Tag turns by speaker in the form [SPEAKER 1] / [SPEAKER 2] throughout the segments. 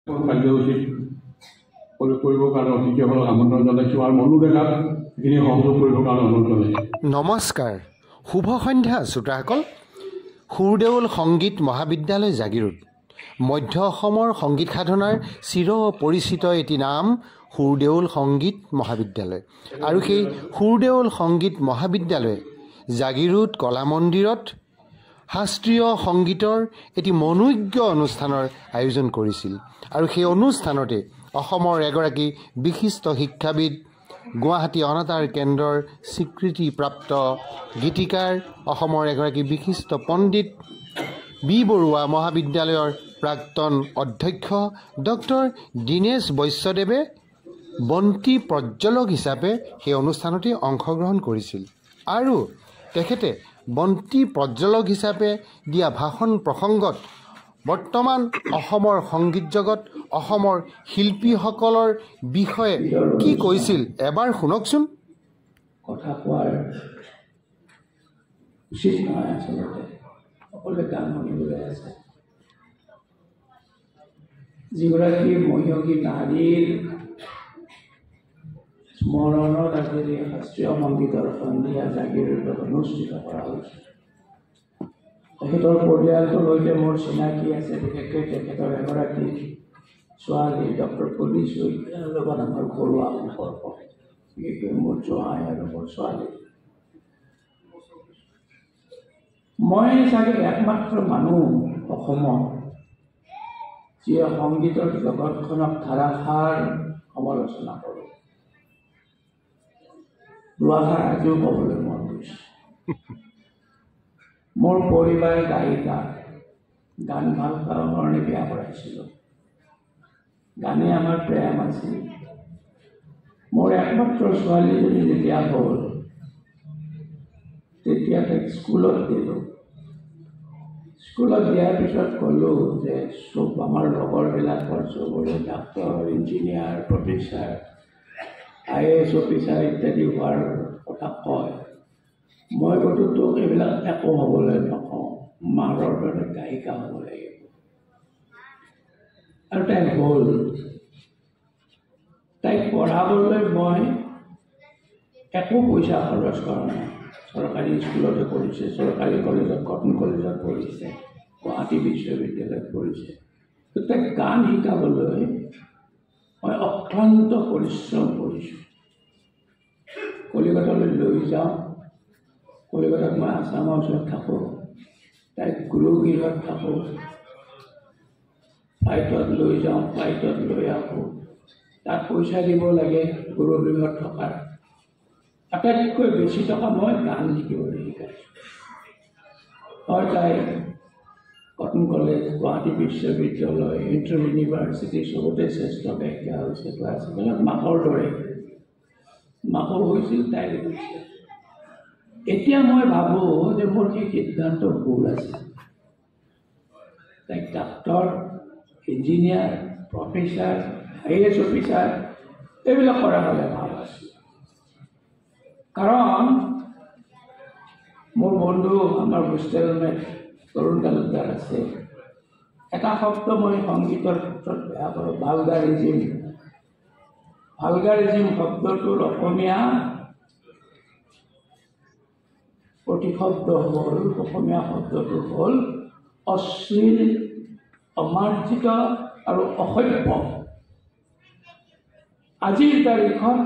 [SPEAKER 1] কাৰ্যসূচীত কৰিবৰ কাৰণে অতিথিসকলক আমন্ত্ৰণ জনাইছোঁ আৰু মনোদেশাত এইখিনি সহযোগ কৰিবৰ কাৰণে অনুৰোধ জনাইছোঁ।
[SPEAKER 2] নমস্কাৰ, শুভ সন্ধ্যা শ্ৰোতাসকল। সুৰদেউল সংগীত মহাবিদ্যালয় জাগিৰোড মধ্য অসমৰ সংগীত সাধনাৰ চিৰ পৰিচিত এটি নাম সুৰদেউল সংগীত মহাবিদ্যালয়। আৰু সেই সুৰদেউল সংগীত মহাবিদ্যালয়ে জাগিৰোড কলা মন্দিৰত শাস্ত্ৰীয় সংগীতৰ এটি মনোজ্ঞ অনুষ্ঠানৰ আয়োজন কৰিছিল। আৰু সেই অনুষ্ঠানতে অসমৰ এগৰাকী বিশিষ্ট শিক্ষাবিদ, গুৱাহাটী অনাতাঁৰ কেন্দ্ৰৰ স্বীকৃতিপ্ৰাপ্ত গীতিকাৰ, অসমৰ এগৰাকী বিশিষ্ট পণ্ডিত, বি বৰুৱা মহাবিদ্যালয়ৰ প্ৰাক্তন অধ্যক্ষ ডক্টৰ দীনেশ বৈশ্যদেৱে বন্তি প্ৰজ্বলক হিচাপে সেই অনুষ্ঠানতে অংশগ্ৰহণ কৰিছিল। আৰু তেখেতে বন্তি প্ৰজ্বলক হিচাপে দিয়া ভাষণ প্ৰসংগত বৰ্তমান অসমৰ সংগীত জগত, অসমৰ শিল্পীসকলৰ বিষয়ে কি কৈছিল এবাৰ শুনকচোন।
[SPEAKER 3] কথা কোৱাৰ উচিত নহয়, আচলতে সকলোৱে গান শুনিবলৈ আছে। যিগৰাকী মহিয়সী নাৰীৰ স্মৰণত আজি শাস্ত্ৰীয় সংগীতৰ সন্ধিয়া জাগিৰোডত অনুষ্ঠিত কৰা হৈছে। তেখেতৰ পৰিয়ালটোৰ সৈতে মোৰ চিনাকি আছে, বিশেষকৈ তেখেতৰ এগৰাকী ছোৱালী ডক্টৰ পুলি শইকীয়াৰ লগত আমাৰ ঘৰুৱা সম্পৰ্ক, বিশেষকৈ মোৰ জোঁৱাই আৰু মোৰ ছোৱালী। মই চাগে একমাত্ৰ মানুহ অসমত যিয়ে সংগীতৰ জগতখনক ধাৰাসাৰ সমালোচনা কৰোঁ। দুআষাৰ আজিও ক'বলৈ মন গৈছে। মোৰ পৰিবাৰ গায়িকা, গান ভাল পাওঁ কাৰণে বিয়া কৰাইছিলোঁ। গানে আমাৰ প্ৰেম আছিল। মোৰ একমাত্ৰ ছোৱালীজনী যেতিয়া হ'ল, তেতিয়া তাইক স্কুলত দিলোঁ। স্কুলত দিয়াৰ পিছত ক'লোঁ যে চব আমাৰ লগৰবিলাকৰ চবৰে doctor, engineer, professor, IAS officer ইত্যাদি হোৱাৰ কথা কয়। মই কৈছোঁ তোক এইবিলাক একো হ'বলৈ নকওঁ, মাৰৰ দৰে গায়িকা হ'ব লাগিব। আৰু তাই হ'ল। তাইক পঢ়াবলৈ মই একো পইচা খৰচ কৰা নাই। চৰকাৰী স্কুলতে পঢ়িছে, চৰকাৰী কলেজত, কটন কলেজত পঢ়িছে, গুৱাহাটী বিশ্ববিদ্যালয়ত পঢ়িছে। তাইক গান শিকাবলৈ মই অক্লান্ত পৰিশ্ৰম কৰিছোঁ। কলিকতালৈ লৈ যাওঁ, কলিকতাত মই আছাম হাউচত থাকোঁ, তাইক গুৰুগৃহত থাকোঁ, ফ্লাইটত লৈ যাওঁ, ফ্লাইটত লৈ আহোঁ। তাত পইচা দিব লাগে গুৰুগৃহত থকাৰ। আটাইতকৈ বেছি টকা মই গান শিকিবলৈ শিকাইছোঁ। হয়, তাই কটন কলেজ, গুৱাহাটী বিশ্ববিদ্যালয়, ইণ্টাৰ ইউনিভাৰ্চিটি চবতে শ্ৰেষ্ঠ গায়িকা হৈছে। ক্লাছিকেলত মাকৰ দৰে মাকৰ হৈছিল, তাই হৈছে। এতিয়া মই ভাবোঁ যে মোৰ সেই সিদ্ধান্ত ভুল আছিল। তাইক doctor, engineer, professor, IAS officer এইবিলাক কৰা হ'লে ভাল আছিল। কাৰণ মোৰ বন্ধু আমাৰ হোষ্টেলমেট তৰুণ তালুকদাৰ আছে। এটা শব্দ মই সংগীতৰ ক্ষেত্ৰত বেয়া কৰোঁ, ভালগাৰিজিম। ভালগাৰিজিম শব্দটোৰ অসমীয়া প্ৰতিশব্দ হ'ল, অসমীয়া শব্দটো হ'ল অশ্লীল, অমাৰ্জিত আৰু অসভ্য। আজিৰ তাৰিখত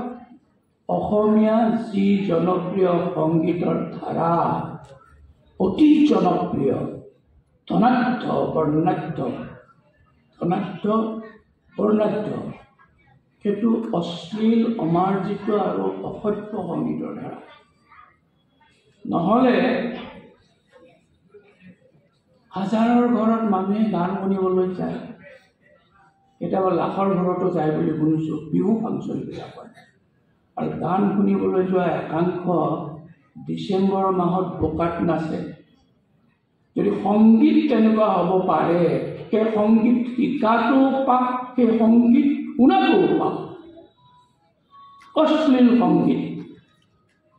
[SPEAKER 3] অসমীয়া যি জনপ্ৰিয় সংগীতৰ ধাৰা, অতি জনপ্ৰিয়, ধনাঢ্য বৰ্ণাঢ্য, সেইটো অশ্লীল, অমাৰ্জিত আৰু অসভ্য সংগীতৰ ধাৰা। নহ'লে হাজাৰৰ ঘৰত মানুহে গান শুনিবলৈ যায়, কেতিয়াবা লাখৰ ঘৰতো যায় বুলি শুনিছোঁ, বিহু ফাংচনবিলাকত। আৰু গান শুনিবলৈ যোৱা একাংশ ডিচেম্বৰ মাহত বোকাত নাচে। যদি সংগীত তেনেকুৱা হ'ব পাৰে, সেই সংগীত শিকাটো পাপ, সেই সংগীত শুনাটোও পাপ। অশ্লীল সংগীত।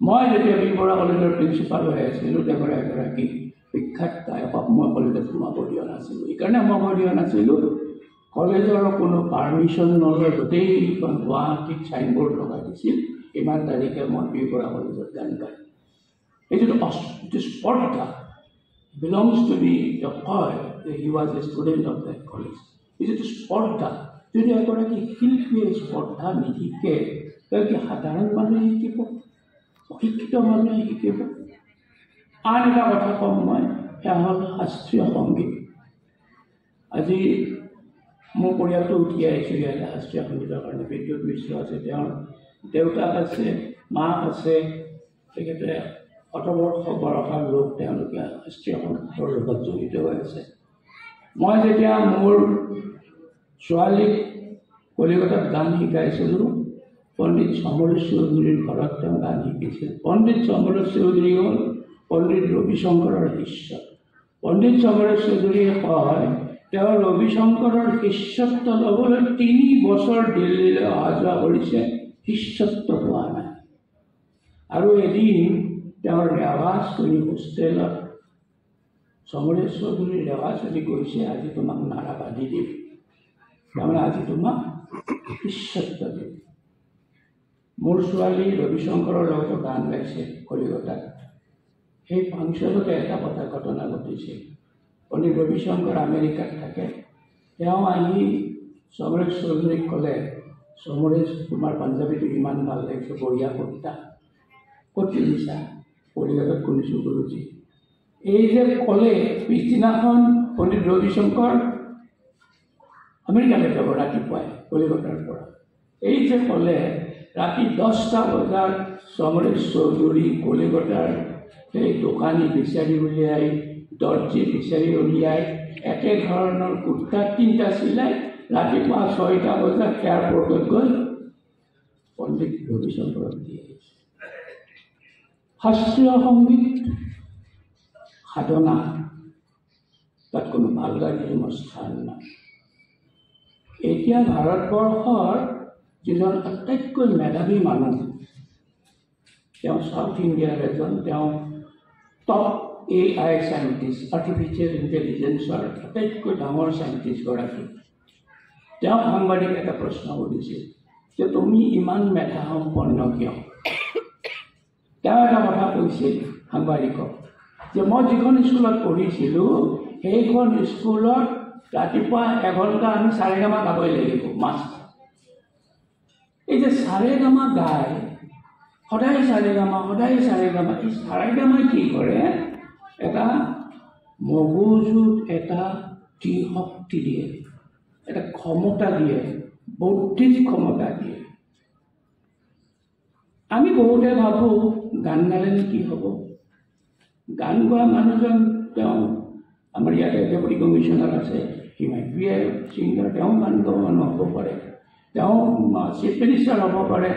[SPEAKER 3] মই যেতিয়া বি বৰুৱা কলেজৰ প্ৰিন্সিপাল হৈ আছিলোঁ, তেওঁৰ এগৰাকী বিখ্যাত গায়কক মই কলেজত সোমাব দিয়া নাছিলোঁ। সেইকাৰণে সোমাব দিয়া নাছিলোঁ কলেজৰ কোনো পাৰ্মিশ্যন নলয় গোটেইখন গুৱাহাটীত চাইনবোৰ্ড লগাই দিছিল ইমান তাৰিখে মই বি.বৰুৱা কলেজত গান গাই। এইটো স্পৰ্ধা বিলংছ টু বি কয় he was a student of that college. এইটো স্পৰ্ধা যদি এগৰাকী শিল্পীয়ে স্পৰ্ধা নিশিকে কি সাধাৰণ মানুহে শিকিব, অশিক্ষিত মানুহে শিকিব। আন এটা কথা ক'ম মই, সেয়া হ'ল শাস্ত্ৰীয় সংগীত। আজি মোৰ পৰিয়ালটো উঠি আহিছোঁ ইয়াতে শাস্ত্ৰীয় সংগীতৰ কাৰণে। বিদ্যুৎ মিশ্ৰ আছে, তেওঁৰ দেউতাক আছে, মাক আছে, তেখেতে শতবৰ্ষ বয়সৰ লোক, তেওঁলোকে শাস্ত্ৰীয় সংগীতৰ লগত জড়িত হৈ আছে। মই যেতিয়া মোৰ ছোৱালীক কলিকতাত গান শিকাইছিলোঁ, পণ্ডিত সমৰেশ চৌধুৰীৰ ঘৰত তেওঁ গান শিকিছিল। পণ্ডিত সমৰেশ চৌধুৰী হ'ল পণ্ডিত ৰবিশংকৰৰ শিষ্য। পণ্ডিত সমৰেশ চৌধুৰীয়ে কয় তেওঁ ৰবিশংকৰৰ শিষ্যত্ব ল'বলৈ 3 বছৰ দিল্লীলৈ অহা যোৱা কৰিছে, শিষ্যত্ব পোৱা নাই। আৰু এদিন তেওঁৰ ৰেৱাজ কৰি হোষ্টেলত সমৰেশ চৌধুৰীৰ ৰেৱাজ যদি গৈছে, আজি তোমাক নাৰা বান্ধি দিম, তাৰমানে আজি তোমাক শিষ্যত্ব দিম। মোৰ ছোৱালী ৰবিশংকৰৰ লগতো গান গাইছে কলিকতাত। সেই ফাংচনতে এটা ঘটনা ঘটিছিল। পণ্ডিত ৰবিশংকৰ আমেৰিকাত থাকে। তেওঁ আহি সমৰেশ চৌধুৰীক ক'লে, সমৰেশ তোমাৰ পাঞ্জাৱীটো ইমান ভাল লাগিছে, বঢ়িয়া কবিতা, ক'ত কিনিছা? কলিকতাত শুনিছোঁ গুৰুজী। এই যে ক'লে, পিছদিনাখন পণ্ডিত ৰবিশংকৰ আমেৰিকালৈ যাব ৰাতিপুৱাই কলিকতাৰ পৰা। এই যে ক'লে ৰাতি 10টা বজাত সমৰেশ চৌধুৰী কলিকতাৰ সেই দোকানী বিচাৰি উলিয়াই, দৰ্জী বিচাৰি উলিয়াই, একে ধৰণৰ কুৰ্তা 3টা চিলাই ৰাতিপুৱা 6টা বজাত এয়াৰপৰ্টত গৈ পণ্ডিত ৰবিশংকৰক দি আহিছে। শাস্ত্ৰীয় সংগীত সাধনা, তাত কোনো ভালগাৰিজমৰ স্থান নাই। এতিয়া ভাৰতবৰ্ষৰ যিজন আটাইতকৈ মেধাৱী মানুহ, তেওঁ সাউথ ইণ্ডিয়াৰ এজন, তেওঁ টপ AI চাইণ্টিষ্ট, আৰ্টিফিচিয়েল ইণ্টেলিজেঞ্চৰ আটাইতকৈ ডাঙৰ চাইণ্টিষ্টগৰাকী। তেওঁ সাংবাদিক এটা প্ৰশ্ন সুধিছিল যে তুমি ইমান মেধা সম্পন্ন কিয়? তেওঁ এটা কথা কৈছিল সাংবাদিকক যে মই যিখন স্কুলত পঢ়িছিলোঁ, সেইখন স্কুলত ৰাতিপুৱা 1 ঘণ্টা আমি সাৰেগামা গাবই লাগিব, মাষ্ট। এই যে সাৰেগামা গায়, সদায় সাৰেগামা, সদায় সাৰেগামা, এই সাৰেগামাই কি কৰে, এটা মগজুত এটা শক্তি দিয়ে, এটা ক্ষমতা দিয়ে, বৌদ্ধিক ক্ষমতা দিয়ে। আমি বহুতে ভাবোঁ গান গালে কি হ'ব? গান গোৱা মানুহজন তেওঁ আমাৰ ইয়াতে ডেপুটি কমিশ্যনাৰ আছে, সি মাইট বি এ ছিংগাৰ, তেওঁ গান গোৱা মানুহ হ'ব পাৰে, তেওঁ চিফ মিনিষ্টাৰ হ'ব পাৰে,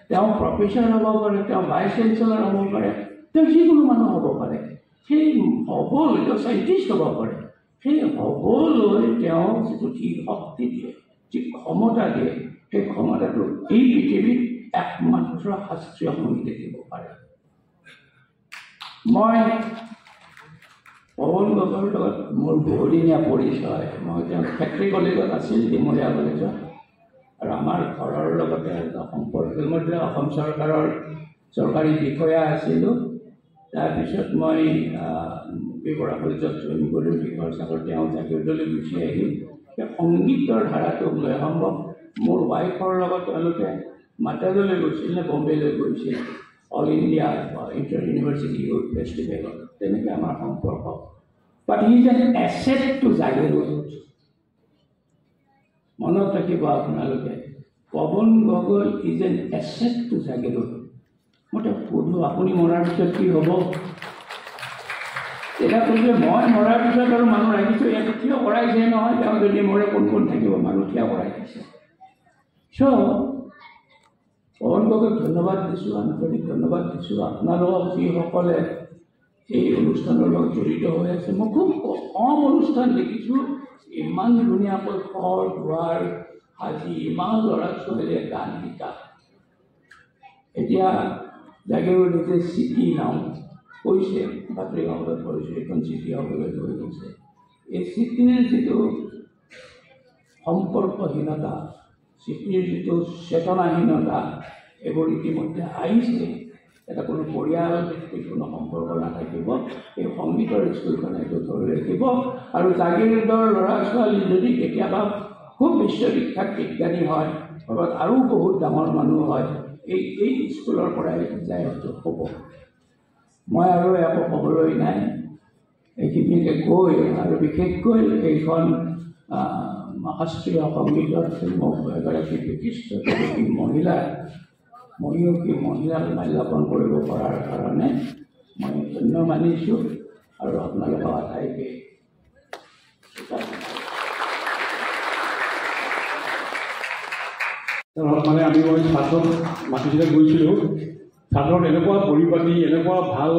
[SPEAKER 3] তেওঁ প্ৰফেচাৰ হ'ব পাৰে, তেওঁ ভাইচ চেঞ্চেলৰ হ'ব পাৰে, তেওঁ যিকোনো মানুহ হ'ব পাৰে। সেই হ'বলৈ তেওঁ চাইণ্টিষ্ট হ'ব পাৰে। সেই হ'বলৈ তেওঁ যিটো ঠিক শক্তি দিয়ে, যি ক্ষমতা দিয়ে, সেই ক্ষমতাটো এই পৃথিৱীত একমাত্ৰ শাস্ত্ৰীয় সংগীতে দিব পাৰে। মই পৱন গগৈৰ লগত মোৰ বহুদিনীয়া পৰিচয়। মই তেওঁ ফেক্টৰী কলেজত আছিল, ডিমলীয়া কলেজত, আৰু আমাৰ ঘৰৰ লগতে এটা সম্পৰ্ক। মই অসম চৰকাৰৰ চৰকাৰী বিষয়া আছিলোঁ। তাৰপিছত মই বি.বৰুৱা কলেজত জইন কৰিলোঁ, বিষয়ৰ চাকৰি তেওঁ জাগিৰোডলৈ গুচি আহিল। সংগীতৰ ধাৰাটোক লৈ সম্ভৱ মোৰ ৱাইফৰ লগত তেওঁলোকে মাদ্ৰাজলৈ গৈছিল নে বম্বেলৈ গৈছিল, all India inter university youth ফেষ্টিভেলত, তেনেকৈ আমাৰ সম্পৰ্ক। But he is an asset to Jagiroad. মনত ৰাখিব আপোনালোকে, Pawan Gogoi is an asset to Jagiroad. মই তেওঁক সোধোঁ, আপুনি মৰাৰ পিছত কি হ'ব? এতিয়া কৈছে মই মৰাৰ পিছত আৰু মানুহ ৰাখিছোঁ, ইয়াতে থিয় কৰাইছে নহয়, তেওঁ যদি মৰে কোন কোন থাকিব? মানুহ থিয় কৰাই দিছে। চ' পৱন গগৈক ধন্যবাদ দিছোঁ, আন্তৰিক ধন্যবাদ দিছোঁ। আপোনালোকক যিসকলে এই অনুষ্ঠানৰ লগত জড়িত হৈ আছে, মই খুব কম অনুষ্ঠান দেখিছোঁ ইমান ধুনীয়াকৈ ঘৰ দুৱাৰ সাজি, ইমান ল'ৰা ছোৱালীয়ে গান শিকা। এতিয়া জাগিৰোডতে চিটি নাও কৈছে, বাতৰি কাকতত পঢ়িছোঁ, এইখন চিটি হ'বলৈ গৈ গৈছে। এই চিটিৰ যিটো সম্পৰ্কহীনতা, চিঠিৰ যিটো চেতনাহীনতা, এইবোৰ ইতিমধ্যে আহিছে। এটা কোনো পৰিয়াল ভিত্তিক কোনো সম্পৰ্ক নাথাকিব। এই সংগীতৰ স্কুলখনে এইটো ধৰি ৰাখিব। আৰু জাগিৰোডৰ ল'ৰা ছোৱালী যদি কেতিয়াবা খুব বিশ্ববিখ্যাত বিজ্ঞানী হয়, ক'ৰবাত আৰু বহুত ডাঙৰ মানুহ হয়, এই স্কুলৰ পৰাই যায় হ'ব। মই আৰু একো ক'বলৈ নাই। এইখিনিকে কৈ আৰু বিশেষকৈ এইখন শাস্ত্ৰীয় সংগীতত মোক এগৰাকী বিশিষ্ট মহিয়সী মহিলাক মাল্যাৰ্পণ কৰিব পৰাৰ কাৰণে মই ধন্য মানিছোঁ আৰু আপোনালোকৰ আটাইকে
[SPEAKER 1] মানে আমি মই ছাত্ৰক মাতিছিলে গৈছিলোঁ। ছাত্ৰৰ এনেকুৱা পৰিপাটি, এনেকুৱা ভাল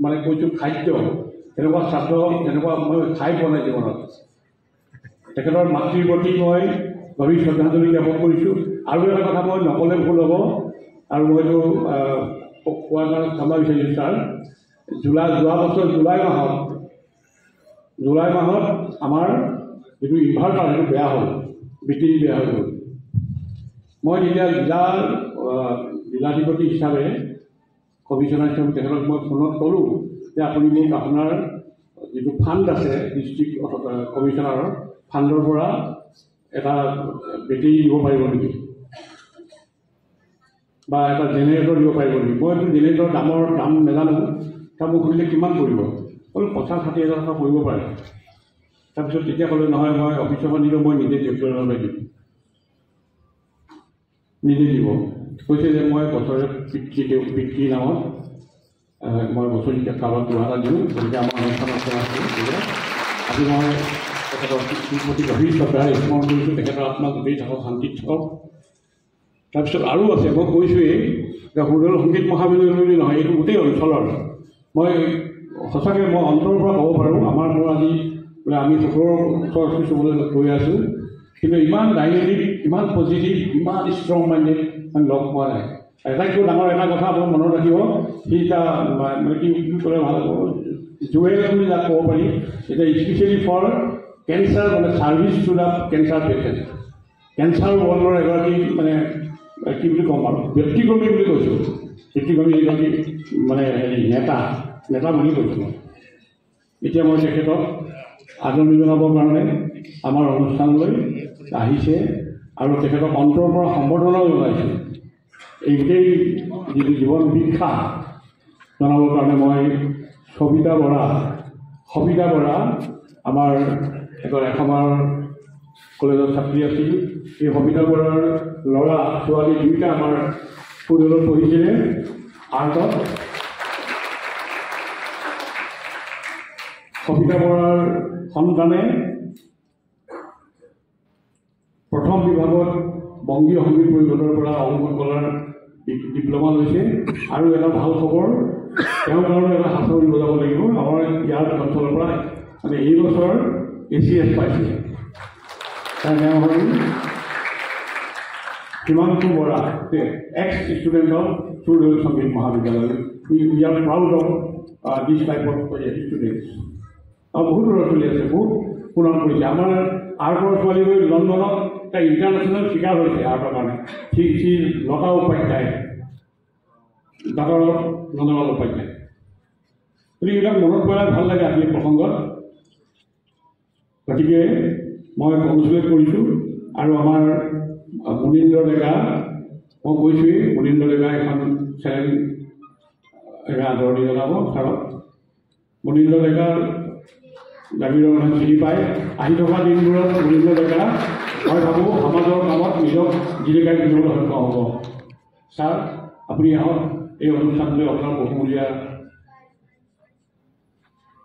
[SPEAKER 1] মানে কৈছোঁ খাদ্য, এনেকুৱা ছাত্ৰ এনেকুৱা মই খাই পোৱা নাই জীৱনত। তেখেতৰ মাতৃৰ প্ৰতি মই গভীৰ শ্ৰদ্ধাঞ্জলি জ্ঞাপন কৰিছোঁ। আৰু এটা কথা মই নক'লে ভুল হ'ব, আৰু মই এইটো কোৱাৰ কাৰণে ক্ষমা বিচাৰিছোঁ ছাৰ। যোৱা বছৰ জুলাই মাহত আমাৰ যিটো ইনভাৰ্টাৰ সেইটো বেয়া হ'ল, বেটেৰী বেয়া হৈ গ'ল। মই যেতিয়া জিলাধিপতি হিচাপে কমিশ্যনাৰ হিচাপে তেখেতক মই ফোনত ক'লোঁ যে আপুনি মোক আপোনাৰ যিটো ফাণ্ড আছে ডিষ্ট্ৰিক্ট কমিশ্যনাৰৰ ফাণ্ডৰ পৰা এটা বেটেৰী দিব পাৰিব নেকি, বা এটা জেনেৰেটৰ দিব পাৰিব নেকি। মই এইটো জেনেৰেটৰৰ দাম নাজানো। তাৰ মোক সুধিলে কিমান পৰিব, ক'লো 50-60 হাজাৰ টকা পৰিব পাৰে। তাৰপিছত তেতিয়া ক'লে নহয়, মই অফিচৰ পৰা নিলেও মই নিজে ব্যক্তিগতভাৱে দিম, নিজে দিব। কৈছে যে মই বছৰে পিতৃৰ নামত মই বছৰীয়া কাৰোবাক 2,000 দিওঁ। গতিকে আমাৰ অনুষ্ঠান আছে। আজি মই তেখেতৰ পিতৃৰ প্ৰতি গভীৰ শ্ৰদ্ধাৰে স্মৰণ কৰিছোঁ। তেখেতৰ আত্মা গোটেই থাকক, শান্তিত থাকক। তাৰপিছত আৰু আছে, মই কৈছোঁৱেই যে সুৰদৌল সংগীত মহাবিদ্যালয় বুলি নহয়, এইটো গোটেই অঞ্চলৰ। মই সঁচাকৈ মই অন্তৰৰ পৰা ক'ব পাৰোঁ, মোৰ আজি বোলে আমি 17 চবলৈ গৈ আছোঁ, কিন্তু ইমান ডাইনেমিক, ইমান পজিটিভ, ইমান ষ্ট্ৰং মাইণ্ডেড আমি লগ পোৱা নাই। আটাইতকৈ ডাঙৰ এটা কথা আপোনাৰ মনত ৰাখিব, সি এটা মানে কি ক'লে ভাল হ'ব, জুৱেল বুলি যাক ক'ব পাৰি, এতিয়া স্পেচিয়েলি ফৰ কেঞ্চাৰ, মানে service to the cancer patient. Cancer ৱৰ্ল্ডৰ এগৰাকী মানে কি বুলি ক'ম আৰু ব্যক্তিগমী বুলি কৈছোঁ, ব্যক্তিগমী এগৰাকী মানে নেতা বুলি কৈছোঁ। এতিয়া মই তেখেতক আদৰণি জনাবৰ কাৰণে আমাৰ অনুষ্ঠানলৈ আহিছে আৰু তেখেতক অন্তৰৰ পৰা সম্বৰ্ধনাও জনাইছোঁ। এই গোটেই যিটো জীৱন শিক্ষা জনাবৰ কাৰণে মই সবিতা বৰা আমাৰ এসময়ৰ কলেজৰ ছাত্ৰী আছিল। এই সবিতা বৰাৰ ল'ৰা ছোৱালী দুয়োটা আমাৰ সুৰদৌলত পঢ়িছিলে আৰ্টত। সবিতা বৰাৰ সন্তানে প্ৰথম বিভাগত বংগীয় সংগীত পৰিষদৰ পৰা অংকন কলাৰ ডিপ্ল'মা লৈছে। আৰু এটা ভাল খবৰ, তেওঁৰ কাৰণে এটা সাঁচনি বজাব লাগিব। আমাৰ ইয়াৰ অঞ্চলৰ পৰা মানে এই বছৰ ACS পাইছে। তাৰ নাম হ'ল Himangshu Bora, ex student of Surdoul Sangeet Mahavidyalaya. We are proud of this type of students. আৰু বহুত ল'ৰা ছোৱালী আছে, বহুত সুনাম কৰিছে। আমাৰ আৰ্টৰ ছোৱালী গৈ লণ্ডনত এটা ইণ্টাৰনেশ্যনেল শিকাৰ হৈছে আৰ্টৰ কাৰণে। শ্ৰী লতা উপাধ্যায়, ডাক্তৰ নন্দলাল উপাধ্যায়। গতিকে এইবিলাক মনত পেলাই ভাল লাগে আজি প্ৰসংগত। গতিকে মই কংগ্ৰেচুলেট কৰিছোঁ। আৰু আমাৰ মুনীন্দ্ৰ ডেকা, মই কৈছোঁৱেই মুনীন্দ্ৰ ডেকা এখন চেনেল আদৰণি জনাব ছাৰক। মুনীন্দ্ৰ ডেকাৰ জাগিৰৰ মানুহ চিনি পায়। আহি থকা দিনবোৰত মুনীন্দ্ৰ ডেকা মই ভাবোঁ সমাজৰ কামত নিজক জীৱিকা দিবলৈ সক্ষম হ'ব। ছাৰ আপুনি আহক, এই অনুষ্ঠানটোলৈ আপোনাৰ বহুমূলীয়া।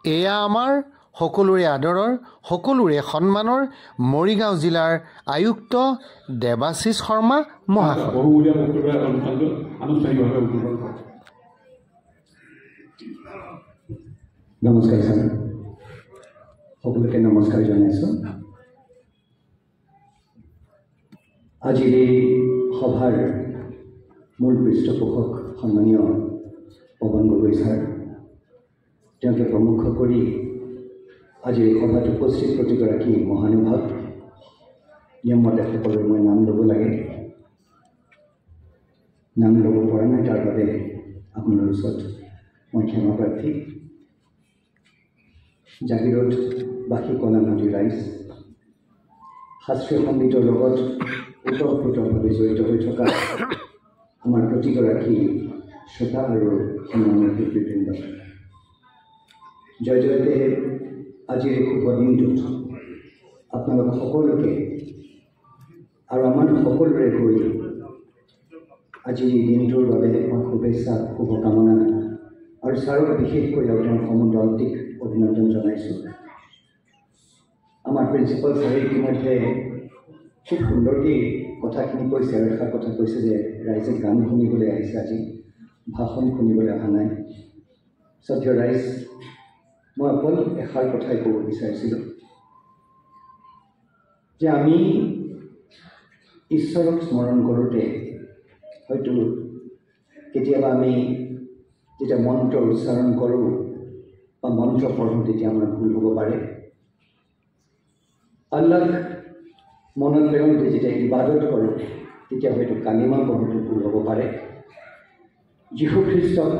[SPEAKER 2] এয়া আমাৰ সকলোৰে আদৰৰ, সকলোৰে সন্মানৰ মৰিগাঁও জিলাৰ আয়ুক্ত দেৱাশীষ শৰ্মা মহাশয়।
[SPEAKER 1] বহুমূলীয়া বক্তব্য অনুষ্ঠানটো আনুষ্ঠানিকভাৱে উদ্বোধন কৰে।
[SPEAKER 4] নমস্কাৰ ছাৰ, সকলোকে নমস্কাৰ জনাইছোঁ। আজিৰ এই সভাৰ মূল পৃষ্ঠপোষক সন্মানীয় পৱন গগৈ ছাৰ, তেওঁকে প্ৰমুখ কৰি আজিৰ এই সভাত উপস্থিত প্ৰতিগৰাকী মহানুভাৱ, নিয়মমতে সকলোৰে মই নাম ল'ব লাগে। নাম ল'ব পৰা নাই, তাৰ বাবে আপোনাৰ ওচৰত মই ক্ষমা প্ৰাৰ্থী। জাগিৰোড বাসী কলা নদী ৰাইজ, শাস্ত্ৰীয় সংগীতৰ লগত ওতঃপ্ৰোতভাৱে জড়িত হৈ থকা আমাৰ প্ৰতিগৰাকী শ্ৰোতা আৰু সন্মানীয় শিল্পীবৃন্দ, জয় জয়তে আজিৰ এই শুভ দিনটোত আপোনালোক সকলোকে আৰু আমাৰ সকলোৰে হৈ আজিৰ এই দিনটোৰ বাবে মই শুভেচ্ছা শুভকামনা আৰু ছাৰক বিশেষকৈ আৰু তেওঁৰ সমূহ দলটিক অভিনন্দন জনাইছোঁ। আমাৰ প্ৰিন্সিপাল ছাৰে ইতিমধ্যে খুব সুন্দৰকৈ কথাখিনি কৈছে আৰু এটা কথা কৈছে যে ৰাইজে গান শুনিবলৈ আহিছে, আজি ভাষণ শুনিবলৈ অহা নাই। শ্ৰদ্ধেয় ৰাইজ, মই অকল এষাৰ কথাই ক'ব বিচাৰিছিলোঁ যে আমি ঈশ্বৰক স্মৰণ কৰোঁতে হয়তো কেতিয়াবা আমি যেতিয়া মন্ত্ৰ উচ্চাৰণ কৰোঁ বা মন্ত্ৰ পঢ়োঁ তেতিয়া আমাৰ ভুল হ'ব পাৰে। আল্লাহক মনত পেলাওঁতে যেতিয়া ইবাদত কৰোঁ তেতিয়া হয়তো কালিমা পঢ়োঁতে ভুল হ'ব পাৰে। যীশুখ্ৰীষ্টক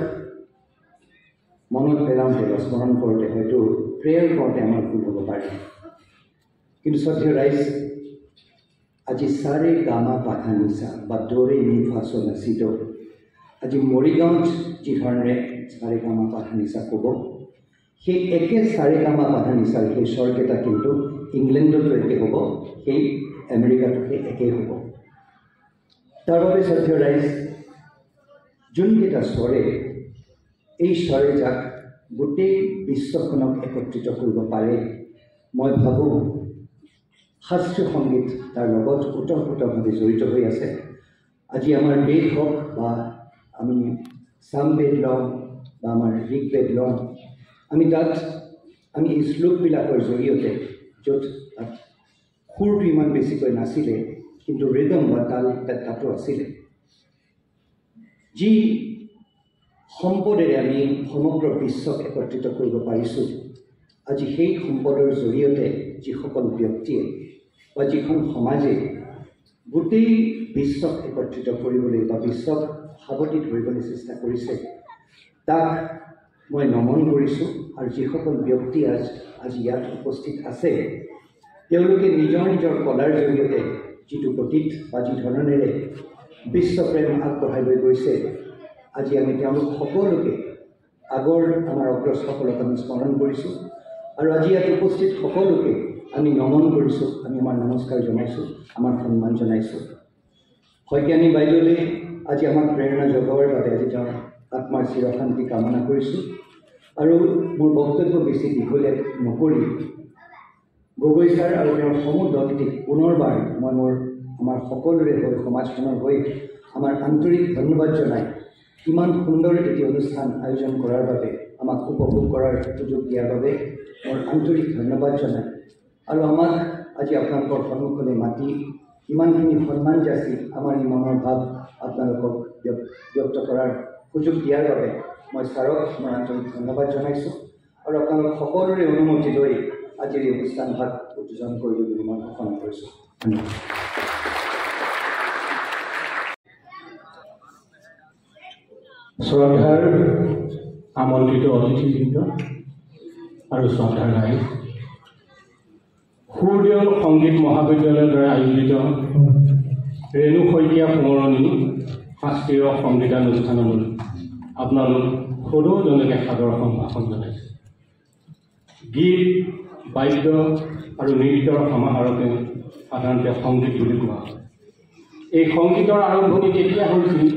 [SPEAKER 4] মনত পেলাওঁতে বা স্মৰণ কৰোঁতে হয়তো প্ৰেয়াৰ কৰোঁতে আমাৰ ভুল হ'ব পাৰে। কিন্তু শ্ৰদ্ধেয় ৰাইজ, আজি চাৰে গামা পাধা নিচা বা দৰে মি ফাঁচো নাচিদ, আজি মৰিগাঁৱত যি ধৰণেৰে চাৰে গামা পাধা নিচা ক'ব, সেই একে চাৰে গামা পাধা নিচাৰ সেই স্বৰকেইটা কিন্তু ইংলেণ্ডতো একে হ'ব, সেই আমেৰিকাতো সেই একেই হ'ব। তাৰ বাবে শ্ৰদ্ধেয় ৰাইজ, যোনকেইটা স্বৰে এই স্বৰে যাক গোটেই বিশ্বখনক একত্ৰিত কৰিব পাৰে, মই ভাবোঁ শাস্ত্ৰীয় সংগীত তাৰ লগত ওতঃপ্ৰোতভাৱে জড়িত হৈ আছে। আজি আমাৰ বেদ হওক বা আমি সামবেদ লওঁ বা আমাৰ ঋগবেদ লওঁ, আমি তাত আমি এই শ্লোকবিলাকৰ জৰিয়তে য'ত সুৰটো ইমান বেছিকৈ নাছিলে কিন্তু ৰিদম বা তাল তাতো আছিলে, যি সম্পদেৰে আমি সমগ্ৰ বিশ্বক একত্ৰিত কৰিব পাৰিছোঁ। আজি সেই সম্পদৰ জৰিয়তে যিসকল ব্যক্তিয়ে বা যিখন সমাজে গোটেই বিশ্বক একত্ৰিত কৰিবলৈ বা বিশ্বক সাৱটি ধৰিবলৈ চেষ্টা কৰিছে, তাক মই নমন কৰিছোঁ। আৰু যিসকল ব্যক্তি আজি ইয়াত উপস্থিত আছে, তেওঁলোকে নিজৰ নিজৰ কলাৰ জৰিয়তে যিটো গতিত বা যি ধৰণেৰে বিশ্বপ্ৰেম আগবঢ়াই লৈ গৈছে, আজি আমি তেওঁলোক সকলোকে আগৰ আমাৰ অগ্ৰজসকলক আমি স্মৰণ কৰিছোঁ আৰু আজি ইয়াত উপস্থিত সকলোকে আমি নমন কৰিছোঁ, আমি আমাৰ নমস্কাৰ জনাইছোঁ, আমাৰ সন্মান জনাইছোঁ। শইকীয়ানী বাইদেউলৈ আজি আমাক প্ৰেৰণা যোগোৱাৰ বাবে আজি তেওঁৰ আত্মাৰ চিৰশান্তি কামনা কৰিছোঁ। আৰু মোৰ বক্তব্য বেছি দীঘলীয়া নকৰি গগৈ ছাৰ আৰু তেওঁৰ সমূহ দলটিক পুনৰবাৰ মই আমাৰ সকলোৰে হৈ সমাজখনৰ হৈ আমাৰ আন্তৰিক ধন্যবাদ জনাই ইমান সুন্দৰ এটি অনুষ্ঠান আয়োজন কৰাৰ বাবে, আমাক উপভোগ কৰাৰ সুযোগ দিয়াৰ বাবে মোৰ আন্তৰিক ধন্যবাদ জনাই আৰু আমাক আজি আপোনালোকৰ সন্মুখলৈ মাতি ইমানখিনি সন্মান যাচি আমাৰ এই মনৰ ভাৱ আপোনালোকক ব্যক্ত কৰাৰ সুযোগ দিয়াৰ বাবে মই ছাৰক মোৰ আন্তৰিক ধন্যবাদ জনাইছোঁ আৰু আপোনালোক সকলোৰে অনুমতি লৈ আজিৰ এই অনুষ্ঠান ভাগ উদ্বোধন কৰিলোঁ বুলি মই ঘোষণা কৰিছোঁ। ধন্যবাদ।
[SPEAKER 1] শ্ৰদ্ধাৰ আমন্ত্ৰিত অতিথিবৃন্দ আৰু শ্ৰদ্ধাৰ ৰাইজ, সূৰ্যদয় সংগীত মহাবিদ্যালয়ৰ দ্বাৰা আয়োজিত ৰেণু শইকীয়া সোঁৱৰণী শাস্ত্ৰীয় সংগীতানুষ্ঠানলৈ আপোনালোক সদৌজনকে সাদৰ সম্ভাষণ জনাইছে। গীত, বাদ্য আৰু নৃত্যৰ সমাহাৰকে সাধাৰণতে সংগীত বুলি কোৱা হয়। এই সংগীতৰ আৰম্ভণি কেতিয়া হৈছিল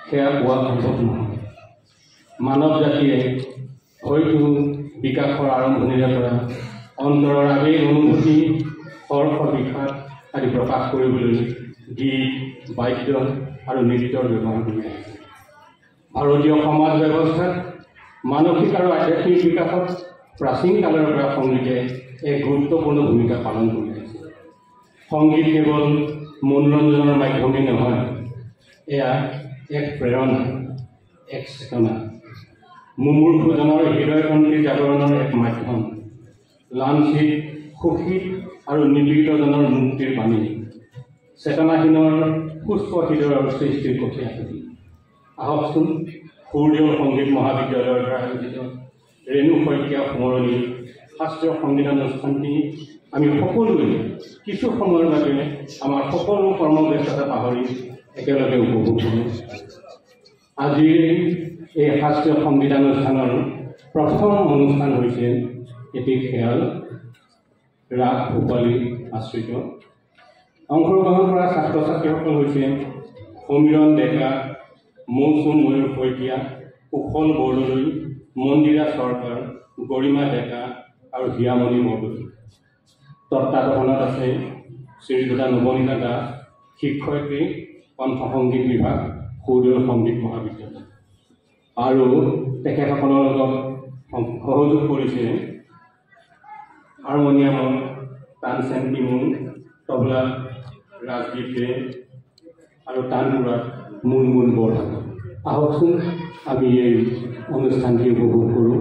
[SPEAKER 1] সেয়া কোৱা সম্ভৱ নহয়। মানৱ জাতিয়ে হয়তো বিকাশৰ আৰম্ভণিৰে পৰা অন্তৰৰ আবেগ অনুভূতি, হৰ্ষ বিষাদ আদি প্ৰকাশ কৰিবলৈ গীত, বাদ্য আৰু নৃত্যৰ ব্যৱহাৰ কৰি আহিছে। ভাৰতীয় সমাজ ব্যৱস্থাত মানসিক আৰু আধ্যাত্মিক বিকাশত প্ৰাচীন কালৰ পৰা সংগীতে এক গুৰুত্বপূৰ্ণ ভূমিকা পালন কৰি আহিছে। সংগীত কেৱল মনোৰঞ্জনৰ মাধ্যমেই নহয়, এয়া এক প্ৰেৰণা, এক চেতনা, মুমূৰ্ষুজনৰ হৃদয়কন্ত্ৰী জাগৰণৰ এক মাধ্যম, লাঞ্ছিত, শোষিত আৰু নিপীড়িতজনৰ মুক্তিৰ বাণী।
[SPEAKER 5] চেতনাহীনৰ পুষ্প হৃদয়ৰ সৃষ্টিৰ কঠীয়া তুলি আহকচোন সূৰ্য সংগীত মহাবিদ্যালয়ৰ দ্বাৰা আয়োজিত ৰেণু শইকীয়া সোঁৱৰণী শাস্ত্ৰীয় সংগীতানুষ্ঠানটি আমি সকলোৱে কিছু সময়ৰ বাবে আমাৰ সকলো কৰ্মব্যস্ততা পাহৰি একেলগে উপভোগ কৰোঁ। আজিৰ এই শাস্ত্ৰীয় সংগীতানুষ্ঠানৰ প্ৰথম অনুষ্ঠান হৈছে এটি খেয়াল ৰাগ ভূপালী আশ্ৰিত। অংশগ্ৰহণ কৰা ছাত্ৰ ছাত্ৰীসকল হৈছে সমীৰণ ডেকা, মৌচুম ময়ূৰ শইকীয়া, কুশল বৰদলৈ, মন্দিৰা চৰকাৰ, গৰিমা ডেকা আৰু হিয়ামণি বৰদলৈ। তত্ত্বাৱধানত আছে শ্ৰীযুতা নৱনীতা দাস, শিক্ষয়িত্ৰী, কণ্ঠসংগীত বিভাগ, সূৰ্য সংগীত মহাবিদ্যালয়। আৰু তেখেতসকলৰ লগত সহযোগ কৰিছে হাৰমনিয়ামত তানচেন টিমুন, তবলা ৰাজদীপ দে আৰু তানপুৰাত মুনমুন বৰঠাকুৰ। আহকচোন আমি এই অনুষ্ঠানটি উপভোগ কৰোঁ।